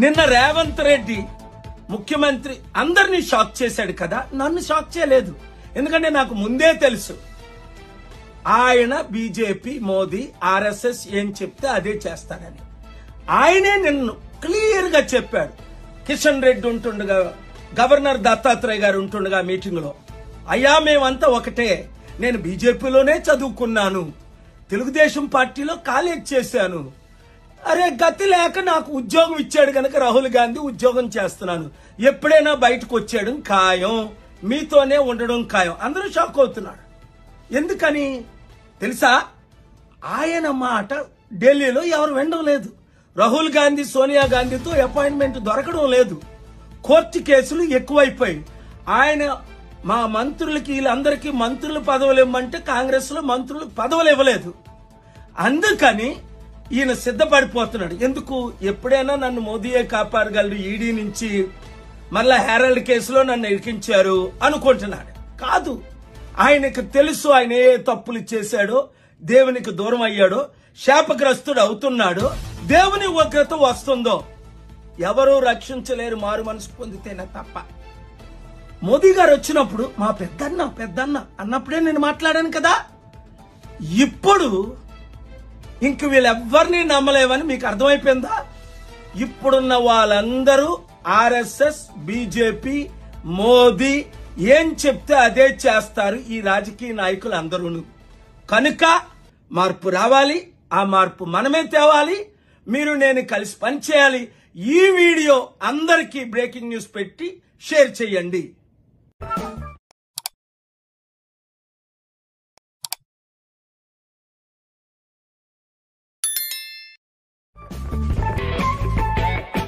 నిన్న రేవంత్ రెడ్డి ముఖ్యమంత్రి అందరినీ షాక్ చేశాడు కదా, నన్ను షాక్ చేయలేదు. ఎందుకంటే నాకు ముందే తెలుసు ఆయన బీజేపీ, మోదీ, ఆర్ఎస్ఎస్ ఏం చెప్తే అదే చేస్తాడని. ఆయనే నిన్ను క్లియర్ గా చెప్పాడు. కిషన్ రెడ్డి ఉంటుండగా, గవర్నర్ దత్తాత్రేయ గారు ఉంటుండగా మీటింగ్ లో, అయ్యా మేమంతా ఒకటే, నేను బీజేపీలోనే చదువుకున్నాను, తెలుగుదేశం పార్టీలో కాలేజ్ చేశాను, అరే గతి లేక నాకు ఉద్యోగం ఇచ్చాడు కనుక రాహుల్ గాంధీ ఉద్యోగం చేస్తున్నాను, ఎప్పుడైనా బయటకు వచ్చేయడం ఖాయం, మీతోనే ఉండడం ఖాయం. అందరూ షాక్ అవుతున్నాడు. ఎందుకని తెలుసా? ఆయన మాట ఢిల్లీలో ఎవరు వినడం లేదు. రాహుల్ గాంధీ, సోనియా గాంధీతో అపాయింట్మెంట్ దొరకడం లేదు. కోర్టు కేసులు ఎక్కువైపోయి ఆయన మా మంత్రులకి, వీళ్ళందరికీ మంత్రుల పదవులు ఇవ్వమంటే కాంగ్రెస్ లో మంత్రులు పదవులు ఇవ్వలేదు. అందుకని ఈయన సిద్ధపడిపోతున్నాడు. ఎందుకు? ఎప్పుడైనా నన్ను మోదీయే కాపాడగలడు, ఈడీ నుంచి మళ్ళా హెరాల్డ్ కేసులో నన్ను ఇరికించారు అనుకుంటున్నాడు. కాదు, ఆయనకు తెలుసు ఆయన ఏ తప్పులు చేశాడో, దేవునికి దూరం అయ్యాడో, శాపగ్రస్తుడు అవుతున్నాడో, దేవుని ఉగ్రత వస్తుందో ఎవరూ రక్షించలేరు మారు మనసు పొందితేనే తప్ప. మోదీ గారు వచ్చినప్పుడు మా పెద్దన్న అన్నప్పుడే నేను మాట్లాడాను కదా. ఇప్పుడు ఇంక వీళ్ళెవ్వరినీ నమ్మలేవని మీకు అర్థమైపోయిందా? ఇప్పుడున్న వాళ్ళందరూ ఆర్ఎస్ఎస్, బీజేపీ, మోదీ ఏం చెప్తే అదే చేస్తారు ఈ రాజకీయ నాయకులు అందరూ. కనుక మార్పు రావాలి, ఆ మార్పు మనమే తేవాలి. మీరు నేను కలిసి పనిచేయాలి. ఈ వీడియో అందరికీ బ్రేకింగ్ న్యూస్ పెట్టి షేర్ చేయండి.